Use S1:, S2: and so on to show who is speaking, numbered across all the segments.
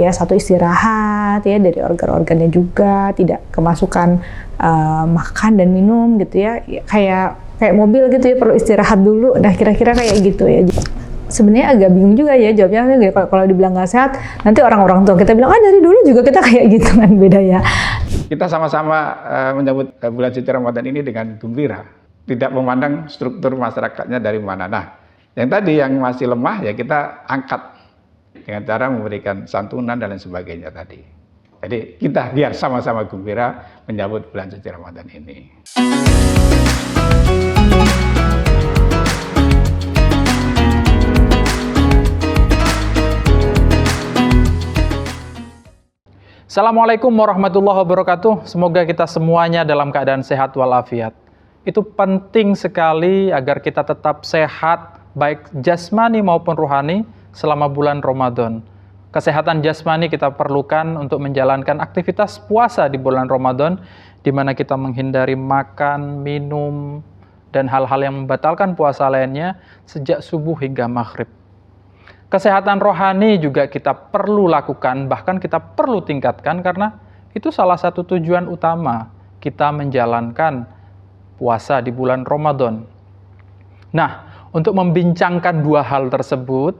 S1: ya, satu istirahat ya dari organ-organnya juga, tidak kemasukan makan dan minum gitu ya, kayak mobil gitu ya, perlu istirahat dulu. Nah kira-kira kayak gitu ya. Sebenarnya agak bingung juga ya jawabnya, kalau dibilang nggak sehat, nanti orang-orang tua kita bilang, dari dulu juga kita kayak gitu kan, beda ya.
S2: Kita sama-sama menyambut bulan suci Ramadan ini dengan gembira, tidak memandang struktur masyarakatnya dari mana. Nah, yang tadi yang masih lemah ya kita angkat dengan cara memberikan santunan dan lain sebagainya tadi. Jadi kita biar sama-sama gembira menyambut bulan suci Ramadan ini.
S3: Assalamualaikum warahmatullahi wabarakatuh. Semoga kita semuanya dalam keadaan sehat walafiat. Itu penting sekali agar kita tetap sehat, baik jasmani maupun rohani selama bulan Ramadan. Kesehatan jasmani kita perlukan untuk menjalankan aktivitas puasa di bulan Ramadan, di mana kita menghindari makan, minum, dan hal-hal yang membatalkan puasa lainnya sejak subuh hingga maghrib. Kesehatan rohani juga kita perlu lakukan, bahkan kita perlu tingkatkan, karena itu salah satu tujuan utama kita menjalankan puasa di bulan Ramadan. Nah, untuk membincangkan dua hal tersebut,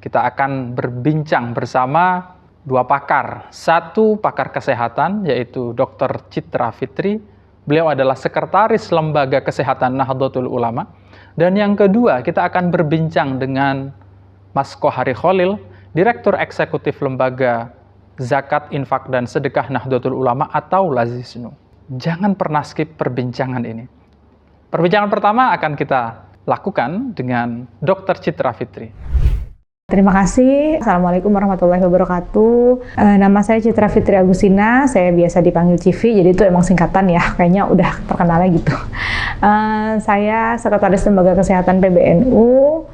S3: kita akan berbincang bersama dua pakar. Satu pakar kesehatan, yaitu Dr. Citra Fitri. Beliau adalah Sekretaris Lembaga Kesehatan Nahdlatul Ulama. Dan yang kedua, kita akan berbincang dengan Mas Kohari Khalil, Direktur Eksekutif Lembaga Zakat, Infak, dan Sedekah Nahdlatul Ulama atau Lazisnu. Jangan pernah skip perbincangan ini. Perbincangan pertama akan kita lakukan dengan Dr. Citra Fitri.
S1: Terima kasih. Assalamualaikum warahmatullahi wabarakatuh. Nama saya Citra Fitri Agustina. Saya biasa dipanggil Civi, jadi itu emang singkatan ya. Kayaknya udah terkenalnya gitu. Saya Sekretaris Lembaga Kesehatan PBNU.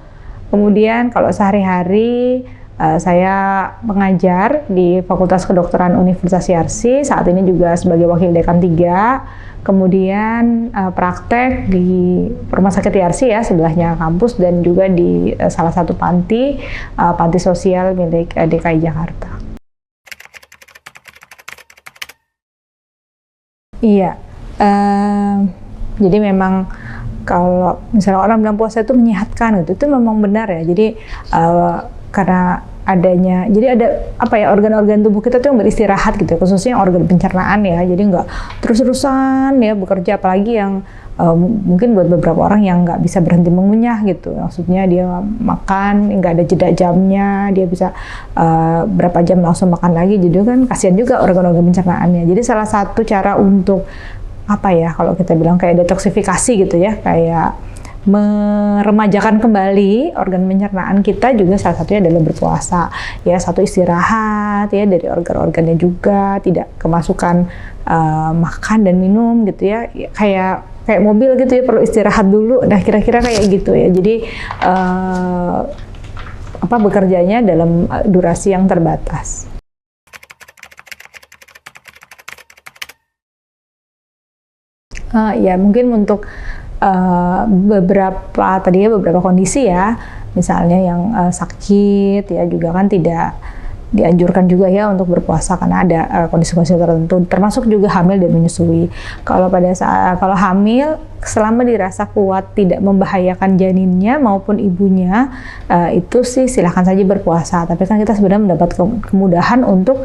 S1: Kemudian kalau sehari-hari saya mengajar di Fakultas Kedokteran Universitas Yarsi, saat ini juga sebagai Wakil Dekan 3, kemudian praktek di Rumah Sakit Yarsi ya, sebelahnya kampus, dan juga di salah satu panti sosial milik DKI Jakarta. Iya, jadi memang kalau misalnya orang bilang puasa itu menyehatkan gitu, itu memang benar ya. Jadi karena adanya, jadi ada organ-organ tubuh kita tuh yang beristirahat gitu, khususnya organ pencernaan ya. Jadi nggak terus-terusan ya bekerja, apalagi yang mungkin buat beberapa orang yang nggak bisa berhenti mengunyah gitu. Maksudnya dia makan nggak ada jeda jamnya, dia bisa berapa jam langsung makan lagi. Jadi kan kasihan juga organ-organ pencernaannya. Jadi salah satu cara untuk kalau kita bilang kayak detoksifikasi gitu ya, kayak meremajakan kembali organ pencernaan kita juga salah satunya adalah berpuasa ya, satu istirahat ya dari organ-organnya juga, tidak kemasukan makan dan minum gitu ya, kayak mobil gitu ya, perlu istirahat dulu. Nah kira-kira kayak gitu ya. Jadi bekerjanya dalam durasi yang terbatas. Ya mungkin untuk beberapa kondisi ya, misalnya yang sakit ya, juga kan tidak dianjurkan juga ya untuk berpuasa karena ada kondisi-kondisi tertentu, termasuk juga hamil dan menyusui. Kalau hamil, selama dirasa kuat tidak membahayakan janinnya maupun ibunya, itu sih silahkan saja berpuasa. Tapi kan kita sebenarnya mendapat kemudahan untuk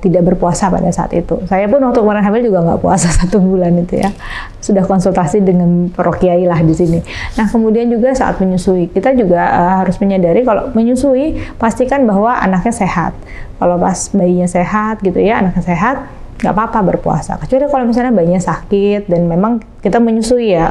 S1: tidak berpuasa pada saat itu. Saya pun waktu kemarin hamil juga nggak puasa 1 bulan itu ya. Sudah konsultasi dengan para kiai lah di sini. Nah kemudian juga saat menyusui, kita juga harus menyadari kalau menyusui pastikan bahwa anaknya sehat. Kalau pas bayinya sehat gitu ya, anaknya sehat, nggak apa-apa berpuasa. Kecuali kalau misalnya bayinya sakit dan memang kita menyusui ya,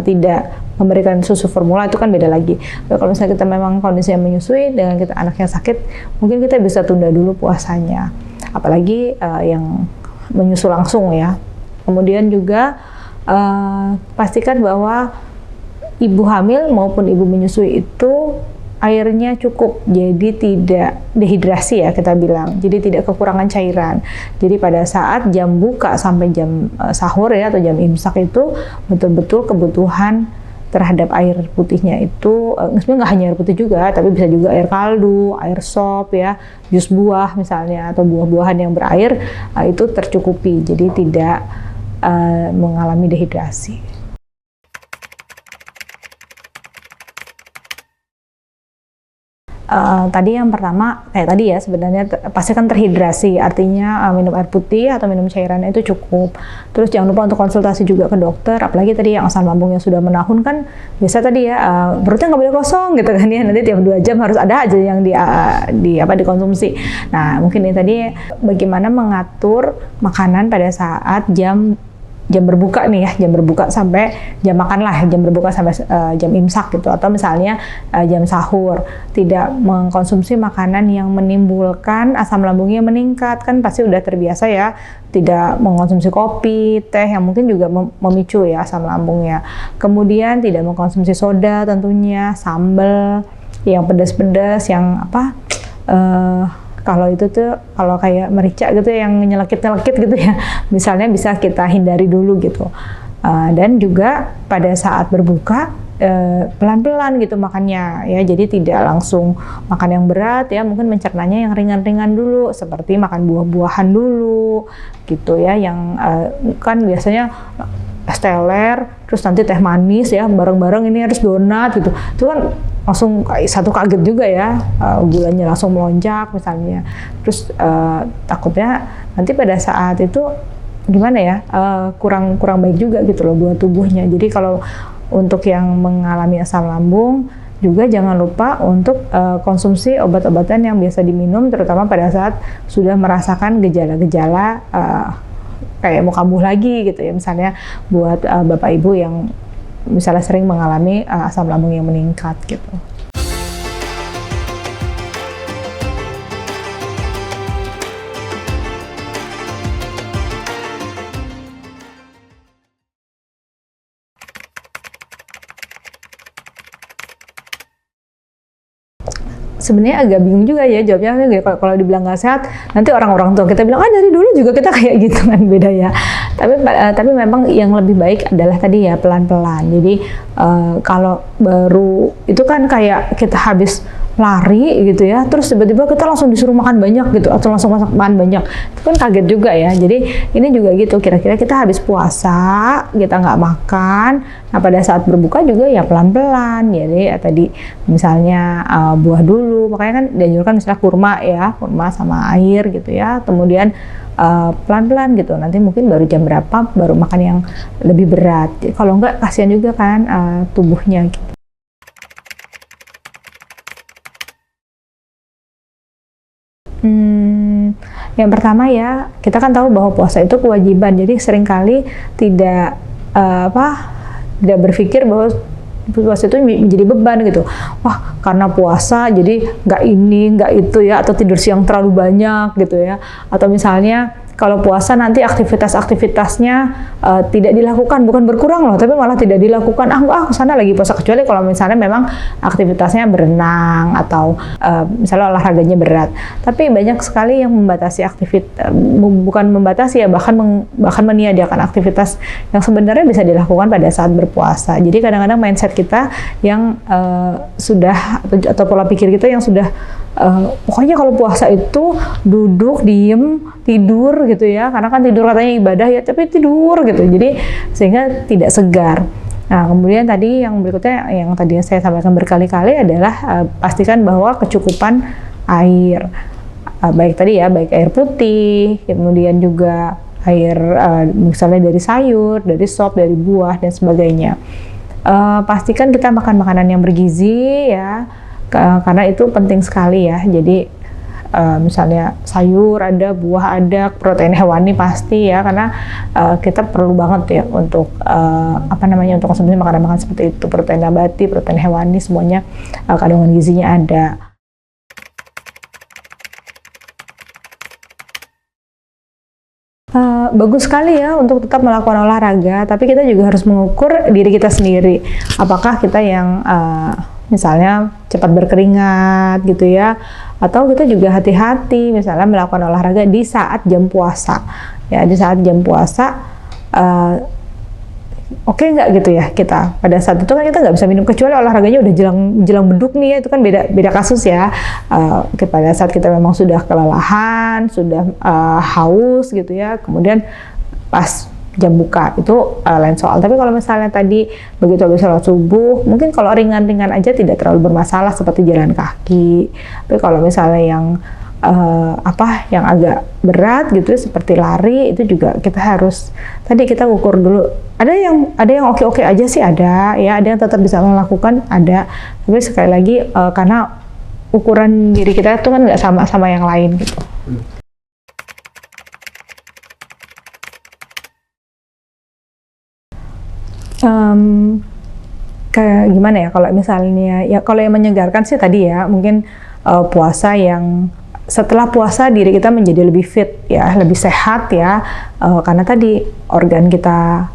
S1: tidak memberikan susu formula, itu kan beda lagi. Kalau misalnya kita memang kondisinya menyusui dengan kita anaknya sakit, mungkin kita bisa tunda dulu puasanya. Apalagi yang menyusu langsung ya. Kemudian juga pastikan bahwa ibu hamil maupun ibu menyusui itu airnya cukup, jadi tidak dehidrasi ya kita bilang, jadi tidak kekurangan cairan. Jadi pada saat jam buka sampai jam sahur ya atau jam imsak itu betul-betul kebutuhan terhadap air putihnya itu, sebenarnya nggak hanya air putih juga, tapi bisa juga air kaldu, air sop ya, jus buah misalnya, atau buah-buahan yang berair, itu tercukupi, jadi tidak mengalami dehidrasi. Tadi yang pertama kayak tadi ya, sebenarnya pastikan terhidrasi, artinya minum air putih atau minum cairannya itu cukup. Terus jangan lupa untuk konsultasi juga ke dokter, apalagi tadi yang asam lambungnya sudah menahun kan biasa tadi ya, perutnya nggak boleh kosong gitu kan ya, nanti tiap 2 jam harus ada aja yang dikonsumsi. Nah mungkin ini tadi bagaimana mengatur makanan pada saat jam berbuka nih ya, jam berbuka sampai jam makan lah, jam berbuka sampai jam imsak gitu, atau misalnya jam sahur, tidak mengkonsumsi makanan yang menimbulkan asam lambungnya meningkat, kan pasti udah terbiasa ya, tidak mengkonsumsi kopi, teh yang mungkin juga memicu ya asam lambungnya. Kemudian tidak mengkonsumsi soda tentunya, sambal yang pedas-pedas, yang kalau itu tuh, kalau kayak merica gitu yang nyelekit-nyelekit gitu ya, misalnya bisa kita hindari dulu gitu. Dan juga pada saat berbuka, pelan-pelan gitu makannya ya, jadi tidak langsung makan yang berat ya, mungkin mencernanya yang ringan-ringan dulu, seperti makan buah-buahan dulu gitu ya, yang kan biasanya es teler, terus nanti teh manis ya, bareng-bareng ini harus donat gitu, itu kan langsung satu kaget juga ya, gulanya langsung melonjak misalnya. Terus takutnya nanti pada saat itu gimana ya, kurang baik juga gitu loh buat tubuhnya. Jadi kalau untuk yang mengalami asam lambung juga jangan lupa untuk konsumsi obat-obatan yang biasa diminum, terutama pada saat sudah merasakan gejala-gejala kayak mau kambuh lagi gitu ya, misalnya buat bapak ibu yang misalnya sering mengalami asam lambung yang meningkat gitu. Sebenarnya agak bingung juga ya jawabnya, kalau dibilang nggak sehat, nanti orang-orang tua kita bilang, dari dulu juga kita kayak gitu kan, beda ya. Tapi memang yang lebih baik adalah tadi ya pelan-pelan. Jadi kalau baru itu kan kayak kita habis lari gitu ya, terus tiba-tiba kita langsung disuruh makan banyak gitu, atau langsung makan banyak, itu kan kaget juga ya. Jadi ini juga gitu, kira-kira kita habis puasa, kita nggak makan, nah pada saat berbuka juga ya pelan-pelan. Jadi tadi misalnya buah dulu, makanya kan dianjurkan misalnya kurma ya, kurma sama air gitu ya, kemudian pelan-pelan gitu, nanti mungkin baru jam berapa baru makan yang lebih berat. Jadi, kalau nggak kasihan juga kan tubuhnya gitu. Yang pertama ya, kita kan tahu bahwa puasa itu kewajiban, jadi seringkali tidak tidak berpikir bahwa puasa itu menjadi beban gitu. Wah, karena puasa jadi nggak ini, nggak itu ya, atau tidur siang terlalu banyak gitu ya. Atau misalnya kalau puasa nanti aktivitas-aktivitasnya tidak dilakukan, bukan berkurang loh, tapi malah tidak dilakukan. Kesana lagi puasa, kecuali kalau misalnya memang aktivitasnya berenang atau misalnya olahraganya berat. Tapi banyak sekali yang membatasi aktivitas, bukan membatasi ya, bahkan meniadakan aktivitas yang sebenarnya bisa dilakukan pada saat berpuasa. Jadi kadang-kadang mindset kita yang sudah, atau pola pikir kita yang sudah pokoknya kalau puasa itu duduk, diem, tidur gitu ya, karena kan tidur katanya ibadah ya, tapi tidur gitu, jadi sehingga tidak segar. Nah kemudian tadi yang berikutnya, yang tadi saya sampaikan berkali-kali adalah pastikan bahwa kecukupan air, baik tadi ya, baik air putih, kemudian juga air misalnya dari sayur, dari sop, dari buah dan sebagainya. Pastikan kita makan makanan yang bergizi ya, karena itu penting sekali ya. Jadi misalnya sayur ada, buah ada, protein hewani pasti ya, karena kita perlu banget ya untuk untuk konsumsi makanan-makanan seperti itu, protein nabati, protein hewani, semuanya kandungan gizinya ada. Bagus sekali ya untuk tetap melakukan olahraga, tapi kita juga harus mengukur diri kita sendiri. Apakah kita yang misalnya cepat berkeringat gitu ya, atau kita juga hati-hati misalnya melakukan olahraga di saat jam puasa ya. Di saat jam puasa oke nggak gitu ya kita pada saat itu kan kita nggak bisa minum kecuali olahraganya udah jelang beduk nih ya, itu kan beda kasus ya. Pada saat kita memang sudah kelelahan, sudah haus gitu ya, kemudian pas jam buka itu lain soal. Tapi kalau misalnya tadi begitu habis sholat subuh, mungkin kalau ringan-ringan aja tidak terlalu bermasalah seperti jalan kaki. Tapi kalau misalnya yang yang agak berat gitu seperti lari, itu juga kita harus tadi kita ukur dulu. Ada yang oke-oke aja sih, ada yang tetap bisa melakukan, ada. Tapi sekali lagi karena ukuran diri kita itu kan nggak sama yang lain gitu. Kayak gimana ya kalau misalnya ya, kalau yang menyegarkan sih tadi ya mungkin puasa yang setelah puasa diri kita menjadi lebih fit ya, lebih sehat ya, karena tadi organ kita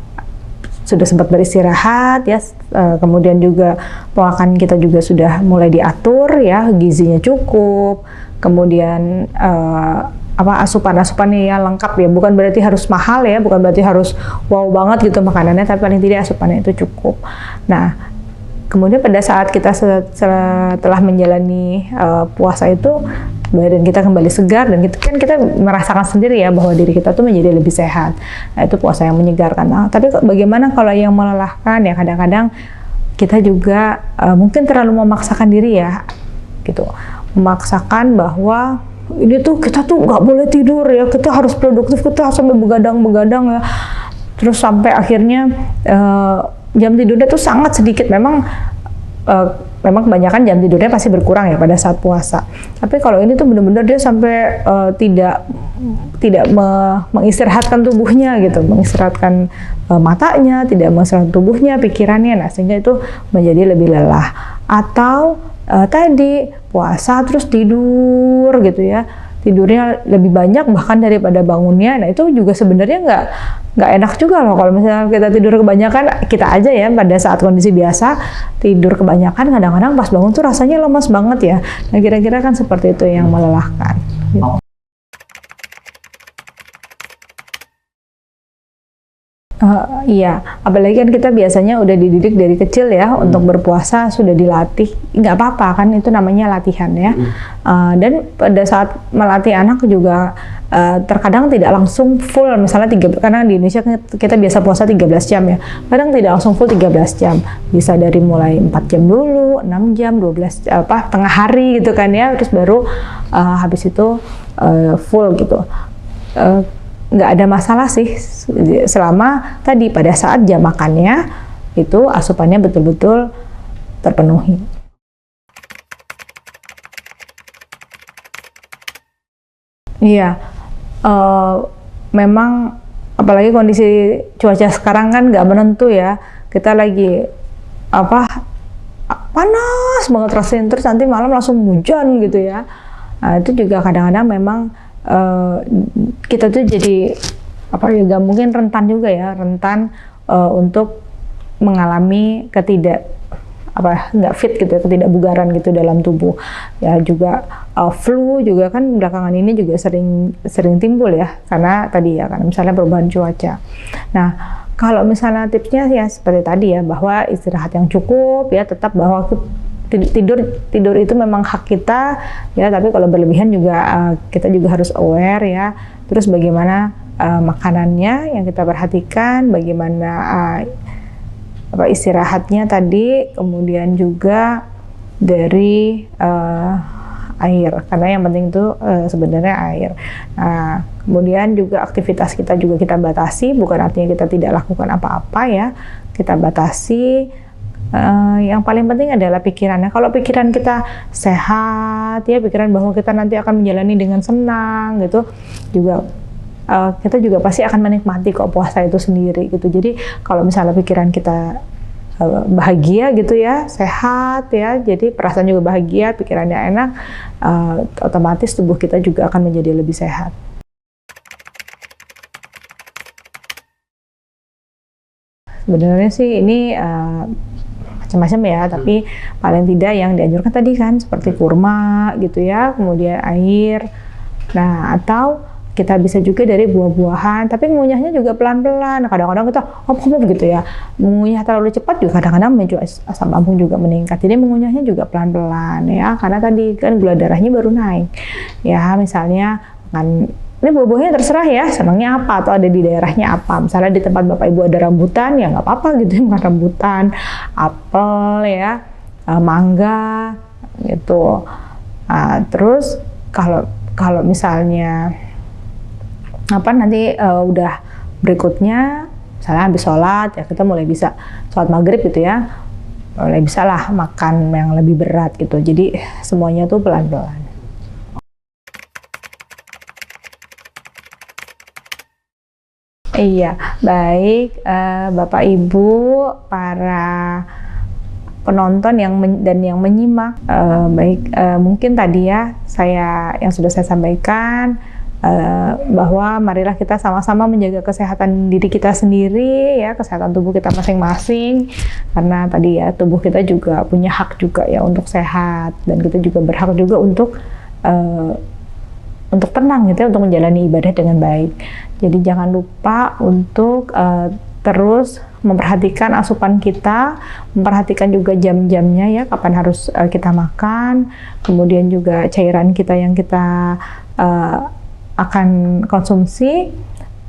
S1: sudah sempat beristirahat ya, kemudian juga makan kita juga sudah mulai diatur ya, gizinya cukup, kemudian asupan-asupannya ya lengkap ya, bukan berarti harus mahal ya, bukan berarti harus wow banget gitu makanannya, tapi paling tidak asupannya itu cukup. Nah, kemudian pada saat kita setelah menjalani puasa itu badan kita kembali segar dan kita merasakan sendiri ya bahwa diri kita tuh menjadi lebih sehat. Nah, itu puasa yang menyegarkan. Nah, tapi bagaimana kalau yang melelahkan ya, kadang-kadang kita juga mungkin terlalu memaksakan diri ya gitu, memaksakan bahwa ini tuh kita tuh nggak boleh tidur ya, kita harus produktif, kita harus sampai begadang ya, terus sampai akhirnya jam tidurnya tuh sangat sedikit. Memang kebanyakan jam tidurnya pasti berkurang ya pada saat puasa. Tapi kalau ini tuh benar-benar dia sampai tidak mengistirahatkan tubuhnya gitu, mengistirahatkan matanya, tidak mengistirahatkan tubuhnya, pikirannya. Nah, sehingga itu menjadi lebih lelah. Atau tadi puasa terus tidur gitu ya, tidurnya lebih banyak bahkan daripada bangunnya. Nah, itu juga sebenarnya nggak enak juga loh kalau misalnya kita tidur kebanyakan. Kita aja ya pada saat kondisi biasa tidur kebanyakan, kadang-kadang pas bangun tuh rasanya lemas banget ya. Nah, kira-kira kan seperti itu yang melelahkan gitu. Iya, apalagi kan kita biasanya udah dididik dari kecil ya untuk berpuasa, sudah dilatih, nggak apa-apa kan, itu namanya latihan ya. Dan pada saat melatih anak juga terkadang tidak langsung full, misalnya karena di Indonesia kita biasa puasa 13 jam ya, kadang tidak langsung full 13 jam, bisa dari mulai 4 jam dulu, 6 jam, 12 tengah hari gitu kan ya, terus baru habis itu full gitu. Nggak ada masalah sih selama tadi pada saat jam makannya itu asupannya betul-betul terpenuhi. Iya, memang apalagi kondisi cuaca sekarang kan nggak menentu ya, kita lagi panas banget rasanya, terus nanti malam langsung hujan gitu ya. Nah, itu juga kadang-kadang memang kita tuh jadi ya mungkin rentan juga ya, untuk mengalami nggak fit gitu ya, ketidakbugaran gitu dalam tubuh ya. Juga flu juga kan belakangan ini juga sering timbul ya, karena tadi ya kan misalnya perubahan cuaca. Nah, kalau misalnya tipsnya ya seperti tadi ya, bahwa istirahat yang cukup ya, tetap bahwa tidur itu memang hak kita ya, tapi kalau berlebihan juga kita juga harus aware ya. Terus bagaimana makanannya yang kita perhatikan, bagaimana istirahatnya tadi, kemudian juga dari air, karena yang penting itu sebenarnya air. Nah, kemudian juga aktivitas kita juga kita batasi, bukan artinya kita tidak lakukan apa-apa ya, kita batasi. Yang paling penting adalah pikirannya. Kalau pikiran kita sehat ya, pikiran bahwa kita nanti akan menjalani dengan senang gitu, juga kita juga pasti akan menikmati kok puasa itu sendiri gitu. Jadi kalau misalnya pikiran kita bahagia gitu ya, sehat ya, jadi perasaan juga bahagia, pikirannya enak, otomatis tubuh kita juga akan menjadi lebih sehat. Sebenarnya sih ini macam-macam ya, tapi paling tidak yang dianjurkan tadi kan seperti kurma gitu ya, kemudian air. Nah, atau Kita bisa juga dari buah-buahan, tapi ngunyahnya juga pelan-pelan. Kadang-kadang kita hop-hop gitu ya. Mengunyah terlalu cepat juga kadang-kadang memicu asam lambung juga meningkat. Jadi mengunyahnya juga pelan-pelan ya, karena tadi kan gula darahnya baru naik. Ya, misalnya kan ini buah-buahnya terserah ya, senangnya apa atau ada di daerahnya apa. Misalnya di tempat Bapak Ibu ada rambutan, ya nggak apa-apa gitu ya, makan rambutan, apel ya, mangga gitu. Terus kalau misalnya nanti udah berikutnya, misalnya habis sholat ya kita mulai bisa sholat maghrib gitu ya, mulai bisa lah makan yang lebih berat gitu. Jadi semuanya tuh pelan-pelan. Iya, baik Bapak Ibu, para penonton dan yang menyimak, mungkin tadi ya yang sudah saya sampaikan, bahwa marilah kita sama-sama menjaga kesehatan diri kita sendiri ya, kesehatan tubuh kita masing-masing, karena tadi ya tubuh kita juga punya hak juga ya untuk sehat, dan kita juga berhak juga untuk tenang gitu ya, untuk menjalani ibadah dengan baik. Jadi jangan lupa untuk terus memperhatikan asupan kita, memperhatikan juga jam-jamnya ya, kapan harus kita makan, kemudian juga cairan kita yang kita akan konsumsi.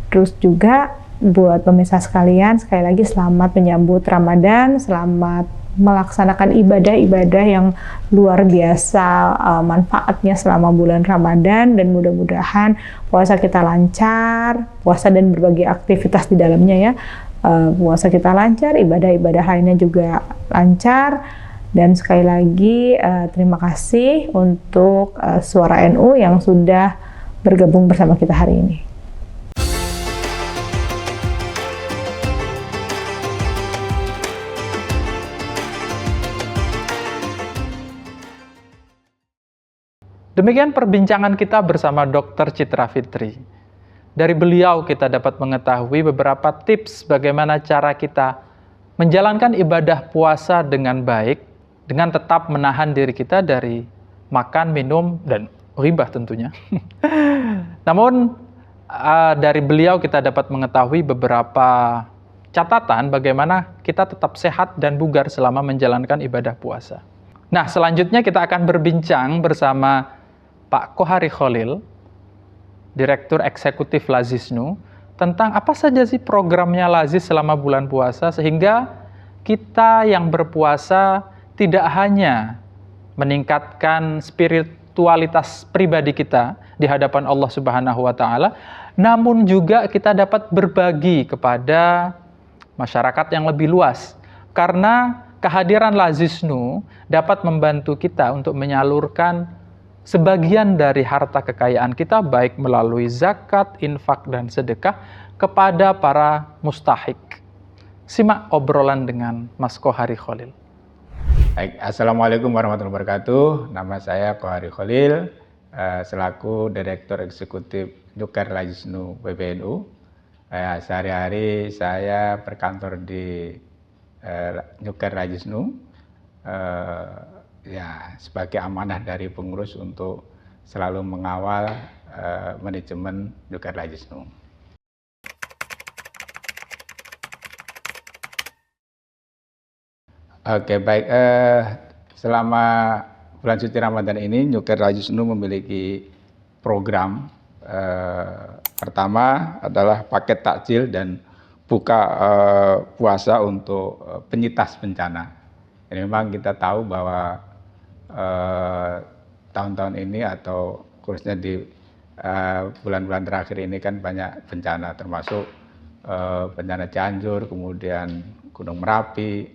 S1: Terus juga buat pemirsa sekalian, sekali lagi selamat menyambut Ramadan, selamat melaksanakan ibadah-ibadah yang luar biasa manfaatnya selama bulan Ramadan, dan mudah-mudahan puasa kita lancar, puasa dan berbagai aktivitas di dalamnya ya, puasa kita lancar, ibadah-ibadah lainnya juga lancar. Dan sekali lagi terima kasih untuk Suara NU yang sudah bergabung bersama kita hari ini.
S3: Demikian perbincangan kita bersama Dr. Citra Fitri. Dari beliau kita dapat mengetahui beberapa tips bagaimana cara kita menjalankan ibadah puasa dengan baik, dengan tetap menahan diri kita dari makan, minum, dan ghibah tentunya. Namun dari beliau kita dapat mengetahui beberapa catatan bagaimana kita tetap sehat dan bugar selama menjalankan ibadah puasa. Nah, selanjutnya kita akan berbincang bersama Pak Qohari Kholil, Direktur Eksekutif Lazisnu, tentang apa saja sih programnya Lazis selama bulan puasa, sehingga kita yang berpuasa tidak hanya meningkatkan spiritualitas pribadi kita di hadapan Allah Subhanahu wa Ta'ala, namun juga kita dapat berbagi kepada masyarakat yang lebih luas, karena kehadiran Lazisnu dapat membantu kita untuk menyalurkan sebagian dari harta kekayaan kita, baik melalui zakat, infak, dan sedekah, kepada para mustahik. Simak obrolan dengan Mas Qohari Kholil.
S2: Baik, Assalamualaikum warahmatullahi wabarakatuh. Nama saya Qohari Kholil, selaku Direktur Eksekutif Nyuker Lazisnu PBNU. Sehari-hari saya berkantor di Nyuker Lazisnu, ya sebagai amanah dari pengurus untuk selalu mengawal manajemen Nyuker Lazisnu. Oke, baik. Selama bulan suci Ramadan ini, Nyuker Lazisnu memiliki program. Pertama adalah paket takjil dan buka puasa untuk penyintas bencana. Jadi memang kita tahu bahwa tahun-tahun ini atau khususnya di bulan-bulan terakhir ini kan banyak bencana, termasuk bencana Cianjur, kemudian Gunung Merapi,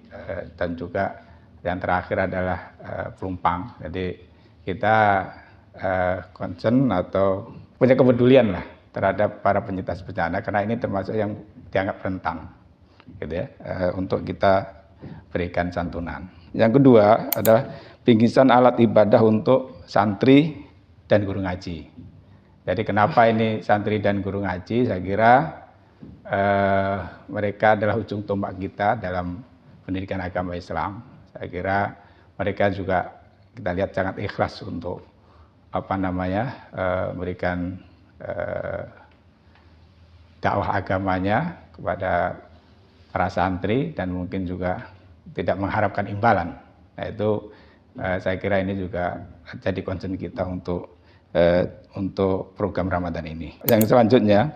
S2: dan juga yang terakhir adalah Pelumpang. Jadi kita concern atau punya kepedulian lah terhadap para penyintas bencana, karena ini termasuk yang dianggap rentan, gitu ya, untuk kita berikan santunan. Yang kedua adalah bingkisan alat ibadah untuk santri dan guru ngaji. Jadi kenapa ini santri dan guru ngaji? Saya kira mereka adalah ujung tombak kita dalam pendidikan agama Islam. Saya kira mereka juga kita lihat sangat ikhlas untuk memberikan dakwah agamanya kepada para santri dan mungkin juga tidak mengharapkan imbalan. Nah itu saya kira ini juga jadi concern kita untuk program Ramadan ini. Yang selanjutnya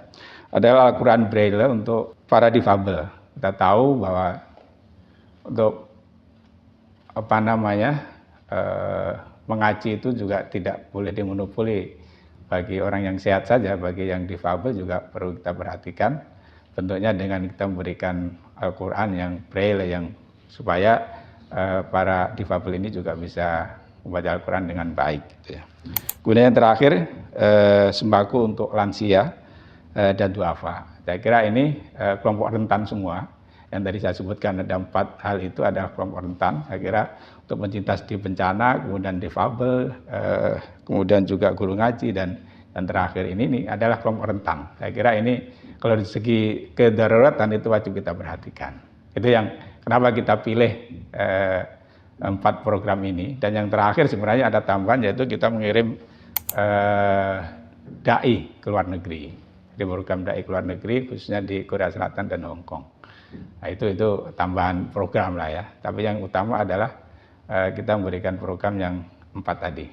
S2: adalah Al-Quran Braille untuk para difabel. Kita tahu bahwa untuk mengaji itu juga tidak boleh dimonopoli bagi orang yang sehat saja, bagi yang difabel juga perlu kita perhatikan. Tentunya dengan kita memberikan Al-Quran yang Braille yang supaya para difabel ini juga bisa membaca Al-Quran dengan baik. Gitu ya. Kemudian yang terakhir sembako untuk lansia dan duafa. Saya kira ini kelompok rentan semua. Yang tadi saya sebutkan ada 4 hal itu adalah kelompok rentan. Saya kira untuk pencinta di bencana, kemudian difabel, kemudian juga guru ngaji dan terakhir ini adalah kelompok rentan. Saya kira ini kalau dari segi kedaruratan itu wajib kita perhatikan. Itu yang kenapa kita pilih 4 program ini. Dan yang terakhir sebenarnya ada tambahan yaitu kita mengirim dai ke luar negeri. Di program dai ke luar negeri khususnya di Korea Selatan dan Hong Kong. Nah itu tambahan program lah ya. Tapi yang utama adalah kita memberikan program yang 4 tadi.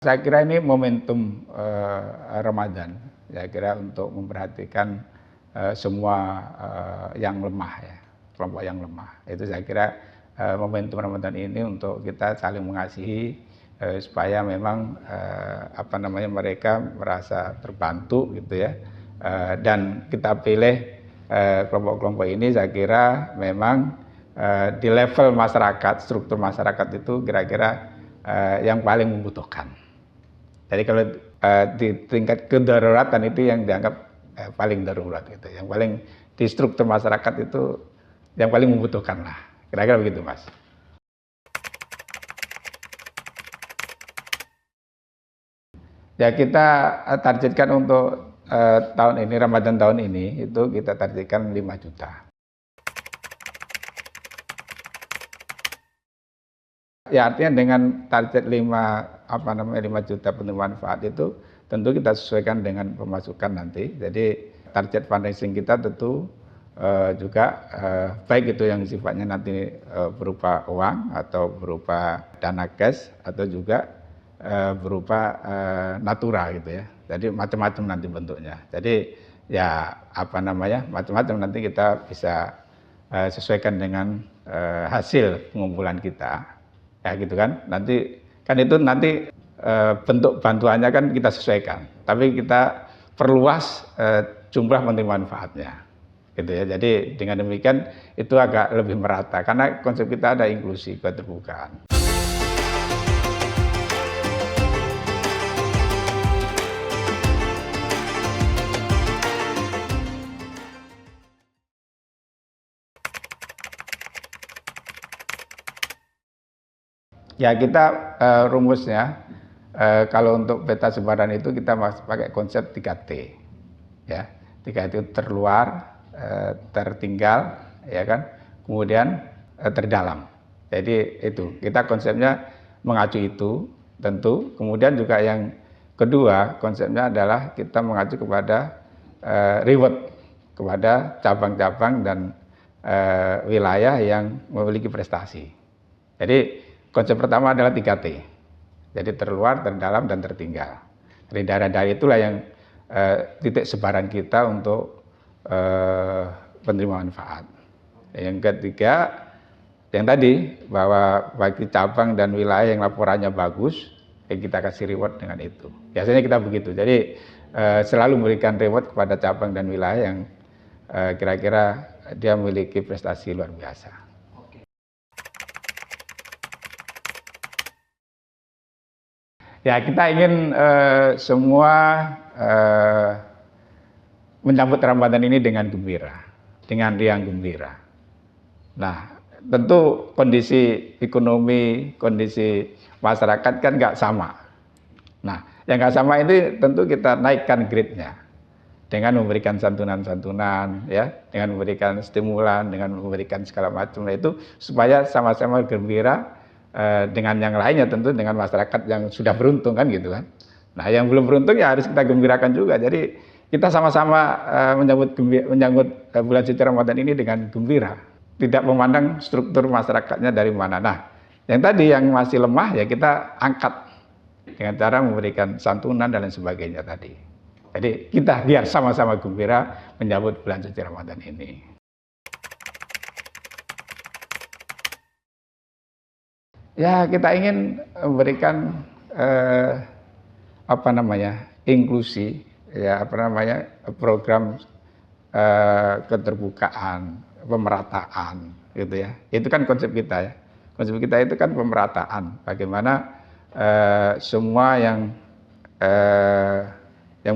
S2: Saya kira ini momentum Ramadan. Saya kira untuk memperhatikan semua yang lemah ya, kelompok yang lemah. Itu saya kira momentum Ramadan ini untuk kita saling mengasihi supaya memang mereka merasa terbantu gitu ya. Dan kita pilih kelompok-kelompok ini saya kira memang di level masyarakat, struktur masyarakat itu kira-kira yang paling membutuhkan. Jadi kalau di tingkat kedaruratan itu yang dianggap paling darurat gitu. Yang paling di struktur masyarakat itu yang paling membutuhkan lah. Kira-kira begitu, Mas. Ya kita targetkan untuk tahun ini, Ramadan tahun ini, itu kita targetkan 5 juta. Ya artinya dengan target 5 juta penerima manfaat itu tentu kita sesuaikan dengan pemasukan nanti. Jadi target fundraising kita tentu juga baik itu yang sifatnya nanti berupa uang atau berupa dana cash atau juga berupa natura gitu ya. Jadi macam-macam nanti bentuknya. Jadi ya macam-macam nanti kita bisa sesuaikan dengan hasil pengumpulan kita. Ya gitu kan. Nanti kan itu nanti bentuk bantuannya kan kita sesuaikan. Tapi kita perluas jumlah penerima manfaatnya. Gitu ya. Jadi dengan demikian itu agak lebih merata karena konsep kita ada inklusi, keterbukaan. Ya kita rumusnya kalau untuk peta sebaran itu kita masih pakai konsep 3T. Ya, 3T itu terluar, tertinggal, ya kan, kemudian terdalam. Jadi itu kita konsepnya mengacu itu tentu. Kemudian juga yang kedua konsepnya adalah kita mengacu kepada reward kepada cabang-cabang dan wilayah yang memiliki prestasi. Jadi konsep pertama adalah 3T. Jadi terluar, terdalam, dan tertinggal. Dari daerah-daerah itulah yang titik sebaran kita untuk penerima manfaat. Yang ketiga, yang tadi, bahwa bagi cabang dan wilayah yang laporannya bagus, kita kasih reward dengan itu. Biasanya kita begitu. Jadi selalu memberikan reward kepada cabang dan wilayah yang kira-kira dia memiliki prestasi luar biasa. Ya kita ingin semua menyambut Ramadan ini dengan gembira, dengan riang gembira. Nah tentu kondisi ekonomi, kondisi masyarakat kan nggak sama. Nah yang nggak sama ini tentu kita naikkan grade-nya dengan memberikan santunan-santunan, ya, dengan memberikan stimulan, dengan memberikan segala macam itu supaya sama-sama gembira dengan yang lainnya tentu dengan masyarakat yang sudah beruntung kan gitu kan. Nah yang belum beruntung ya harus kita gembirakan juga. Jadi kita sama-sama menyambut bulan suci Ramadan ini dengan gembira, tidak memandang struktur masyarakatnya dari mana. Nah yang tadi yang masih lemah ya kita angkat dengan cara memberikan santunan dan lain sebagainya tadi. Jadi kita biar sama-sama gembira menyambut bulan suci Ramadan ini. Ya kita ingin memberikan inklusi, ya program keterbukaan, pemerataan, gitu ya. Itu kan konsep kita ya. Konsep kita itu kan pemerataan. Bagaimana semua yang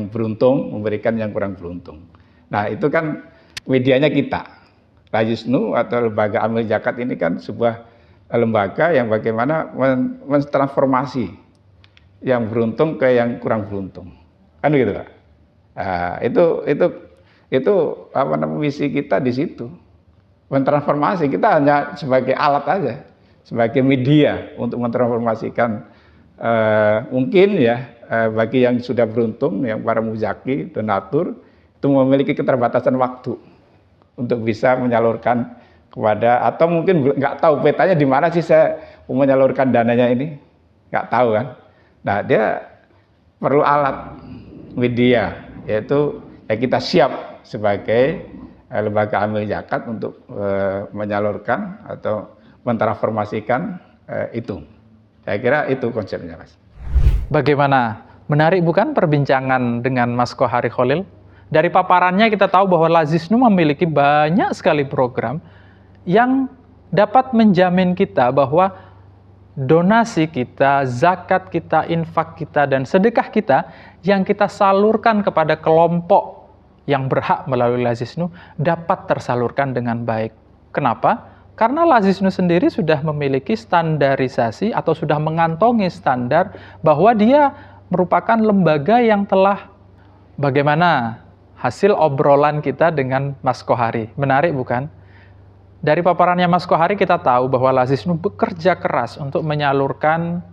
S2: beruntung memberikan yang kurang beruntung. Nah itu kan medianya kita. Lajisnu atau lembaga amil zakat ini kan sebuah lembaga yang bagaimana mentransformasi yang beruntung ke yang kurang beruntung, kan gitu Pak. Nah, itu misi kita di situ, mentransformasi. Kita hanya sebagai alat aja, sebagai media untuk mentransformasikan mungkin ya bagi yang sudah beruntung, yang para muzaki, donatur itu memiliki keterbatasan waktu untuk bisa menyalurkan kepada, atau mungkin nggak tahu petanya di mana sih saya mau menyalurkan dananya ini, nggak tahu kan. Nah dia perlu alat media, yaitu ya kita siap sebagai lembaga amil zakat untuk menyalurkan atau mentransformasikan itu. Saya kira itu konsepnya, Mas.
S3: Bagaimana? Menarik bukan perbincangan dengan Mas Kohari Khalil? Dari paparannya kita tahu bahwa Lajisnu memiliki banyak sekali program yang dapat menjamin kita bahwa donasi kita, zakat kita, infak kita, dan sedekah kita yang kita salurkan kepada kelompok yang berhak melalui Lajisnu dapat tersalurkan dengan baik. Kenapa? Karena Lajisnu sendiri sudah memiliki standarisasi atau sudah mengantongi standar bahwa dia merupakan lembaga yang telah. Bagaimana hasil obrolan kita dengan Mas Kohari? Menarik bukan? Dari paparannya Mas Kohari kita tahu bahwa Lajisnu bekerja keras untuk menyalurkan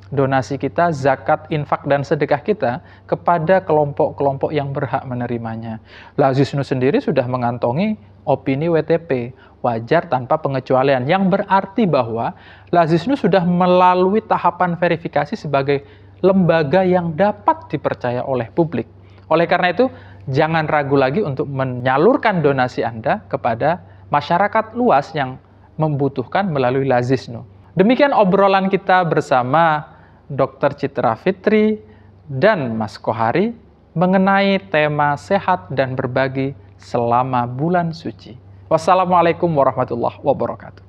S3: donasi kita, zakat, infak, dan sedekah kita kepada kelompok-kelompok yang berhak menerimanya. Lajisnu sendiri sudah mengantongi opini WTP, wajar tanpa pengecualian, yang berarti bahwa Lajisnu sudah melalui tahapan verifikasi sebagai lembaga yang dapat dipercaya oleh publik. Oleh karena itu, jangan ragu lagi untuk menyalurkan donasi Anda kepada masyarakat luas yang membutuhkan melalui Lajisnu. Demikian obrolan kita bersama Dr. Citra Fitri dan Mas Kohari mengenai tema sehat dan berbagi selama bulan suci. Wassalamualaikum warahmatullahi wabarakatuh.